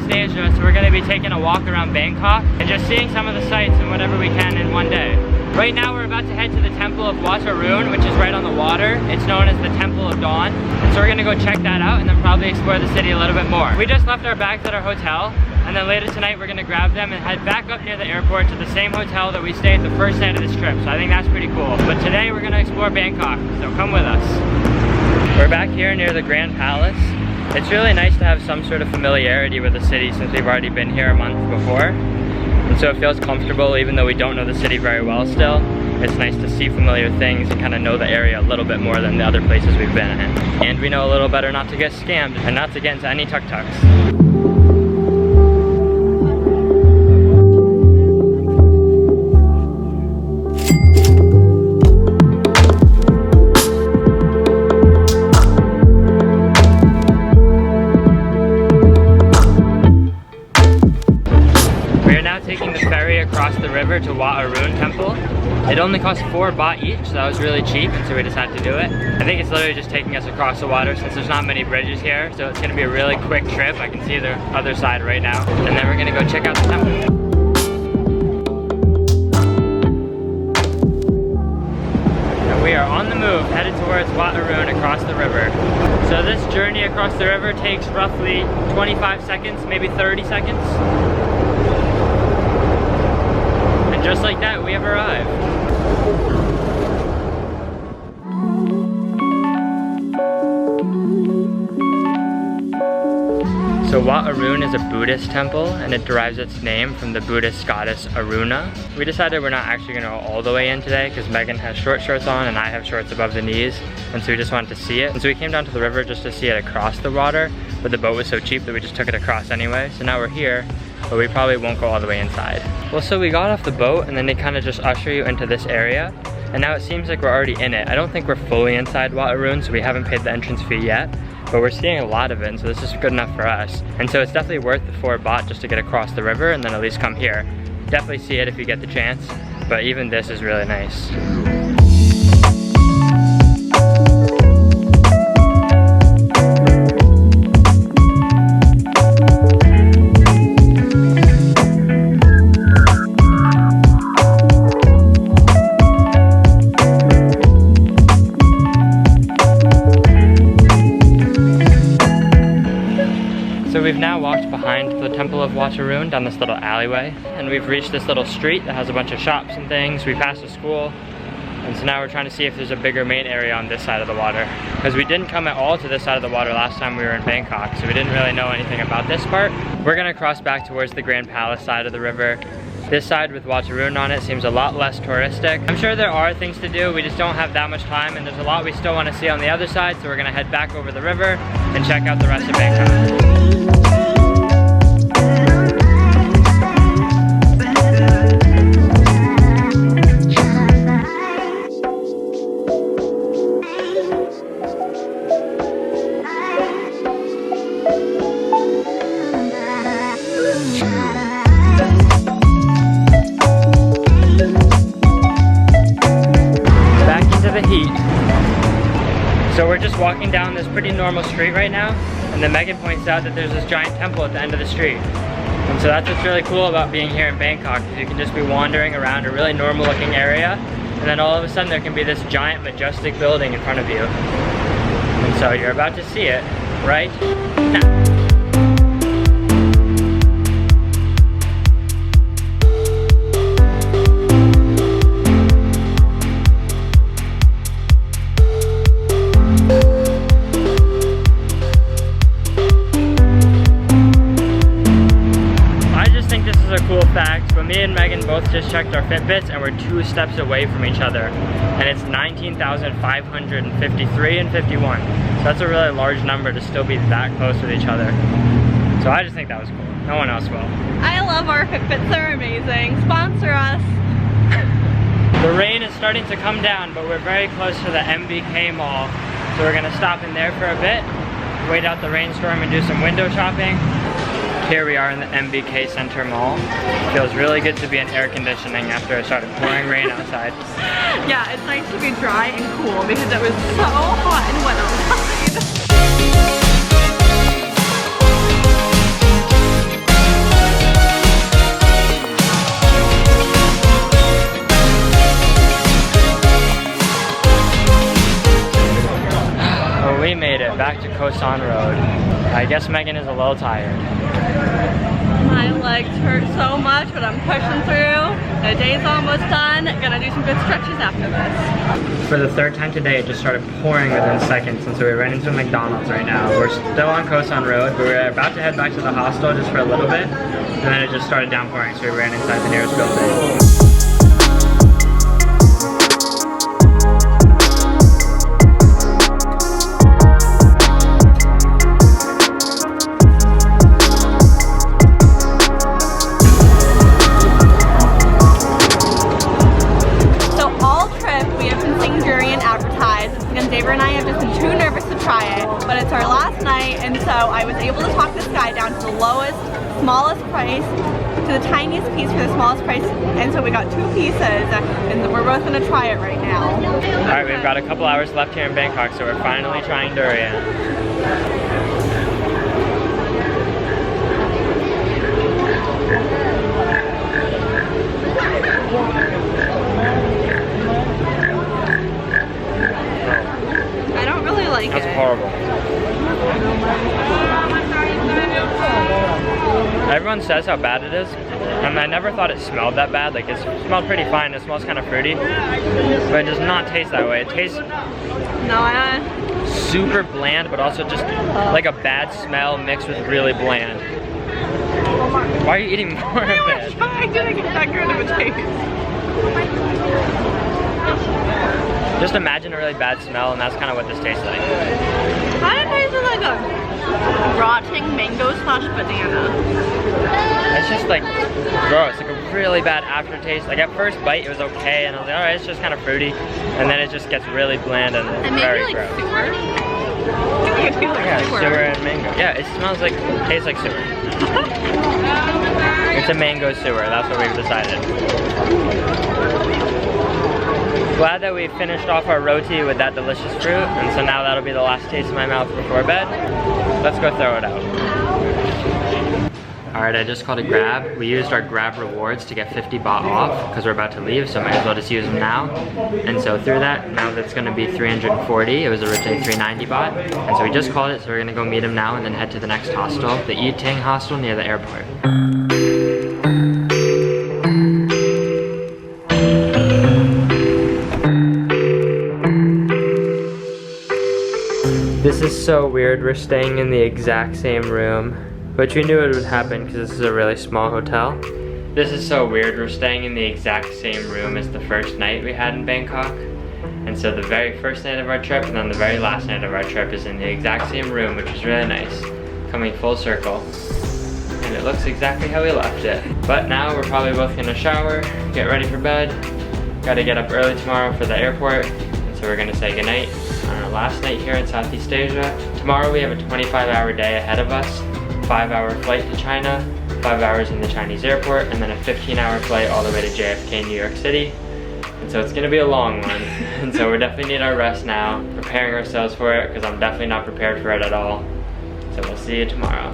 Southeast Asia, so we're going to be taking a walk around Bangkok and just seeing some of the sights and whatever we can in one day. Right now we're about to head to the temple of Wat Arun, which is right on the water. It's known as the Temple of Dawn. And so we're gonna go check that out and then probably explore the city a little bit more. We just left our bags at our hotel, and then later tonight we're gonna grab them and head back up near the airport to the same hotel that we stayed the first night of this trip. So I think that's pretty cool. But today we're gonna explore Bangkok, so come with us. We're back here near the Grand Palace. It's really nice to have some sort of familiarity with the city since we've already been here a month before. And so it feels comfortable even though we don't know the city very well still. It's nice to see familiar things and kind of know the area a little bit more than the other places we've been in. And we know a little better not to get scammed and not to get into any tuk-tuks. Taking the ferry across the river to Wat Arun temple. It only cost 4 baht each, so that was really cheap, and so we decided to do it. I think it's literally just taking us across the water since there's not many bridges here, so it's gonna be a really quick trip. I can see the other side right now, and then we're gonna go check out the temple. We are on the move, headed towards Wat Arun across the river. So this journey across the river takes roughly 25 seconds, maybe 30 seconds. And just like that, we have arrived. So Wat Arun is a Buddhist temple, and it derives its name from the Buddhist goddess Aruna. We decided we're not actually gonna go all the way in today because Megan has short shorts on and I have shorts above the knees, and so we just wanted to see it. And so we came down to the river just to see it across the water, but the boat was so cheap that we just took it across anyway. So now we're here, but we probably won't go all the way inside. Well, so we got off the boat and then they kind of just usher you into this area, and now it seems like we're already in it. I don't think we're fully inside Wat Arun, so we haven't paid the entrance fee yet, but we're seeing a lot of it, and so this is good enough for us. And so it's definitely worth the 4 baht just to get across the river and then at least come here. Definitely see it if you get the chance, but even this is really nice. So we've now walked behind the temple of Wat Arun down this little alleyway, and we've reached this little street that has a bunch of shops and things. We passed a school, and so now we're trying to see if there's a bigger main area on this side of the water. Because we didn't come at all to this side of the water last time we were in Bangkok, so we didn't really know anything about this part. We're gonna cross back towards the Grand Palace side of the river. This side with Wat Arun on it seems a lot less touristic. I'm sure there are things to do, we just don't have that much time, and there's a lot we still want to see on the other side, so we're gonna head back over the river and check out the rest of Bangkok. So we're just walking down this pretty normal street right now, and then Megan points out that there's this giant temple at the end of the street. And so that's what's really cool about being here in Bangkok, is you can just be wandering around a really normal looking area, and then all of a sudden there can be this giant majestic building in front of you. And so you're about to see it right now. Fact, but me and Megan both just checked our Fitbits and we're 2 steps away from each other, and it's 19,553 and 51. So that's a really large number to still be that close with each other. So I just think that was cool. No one else will. I love our Fitbits, they're amazing. Sponsor us. The rain is starting to come down, but we're very close to the MBK mall, so we're gonna stop in there for a bit, wait out the rainstorm and do some window shopping. Here we are in the MBK Center Mall. It feels really good to be in air conditioning after it started pouring rain outside. Yeah, it's nice to be dry and cool because it was so hot and wet outside. back to Khoasan Road. I guess Megan is a little tired. My legs hurt so much, but I'm pushing through. The day's almost done. Gonna do some good stretches after this. For the third time today, it just started pouring within seconds, and so we ran into a McDonald's right now. We're still on Khoasan Road, but we're about to head back to the hostel just for a little bit, and then it just started downpouring, so we ran inside the nearest building. Durian advertised, and Xavier and I have just been too nervous to try it, but it's our last night, and so I was able to talk this guy down to the lowest, smallest price, to the tiniest piece for the smallest price, and so we got 2 pieces, and we're both gonna try it right now. Alright, we've got a couple hours left here in Bangkok, so we're finally trying durian. That's horrible. Everyone says how bad it is, and I never thought it smelled that bad. Like, it smelled pretty fine. It smells kind of fruity, but it does not taste that way. It tastes super bland, but also just like a bad smell mixed with really bland. Why are you eating more of it? I trying to get that good of a taste. Just imagine a really bad smell, and that's kind of what this tastes like. Kind of tastes like a rotting mango / banana. It's just like gross, like a really bad aftertaste. Like at first bite, it was okay, and I was like, alright, it's just kind of fruity, and then it just gets really bland and very like gross. Sewer. Yeah, sewer and mango. Yeah, it smells like, tastes like sewer. It's a mango sewer, that's what we've decided. Glad that we finished off our roti with that delicious fruit, and so now that'll be the last taste in my mouth before bed. Let's go throw it out. Alright, I just called a Grab. We used our Grab rewards to get 50 baht off because we're about to leave, so might as well just use them now. And so through that, now that's going to be 340. It was originally 390 baht. And so we just called it, so we're going to go meet him now and then head to the next hostel, the Yitang hostel near the airport. This is so weird. We're staying in the exact same room, which we knew it would happen because this is a really small hotel. This is so weird. We're staying in the exact same room as the first night we had in Bangkok. And so the very first night of our trip and then the very last night of our trip is in the exact same room, which is really nice. Coming full circle. And it looks exactly how we left it. But now we're probably both gonna shower, get ready for bed. Gotta get up early tomorrow for the airport. And so we're gonna say goodnight on our last night here in Southeast Asia. Tomorrow we have a 25-hour day ahead of us. 5-hour flight to China, 5 hours in the Chinese airport, and then a 15-hour flight all the way to JFK, New York City. And so it's gonna be a long one. And so we definitely need our rest now, preparing ourselves for it, because I'm definitely not prepared for it at all. So we'll see you tomorrow.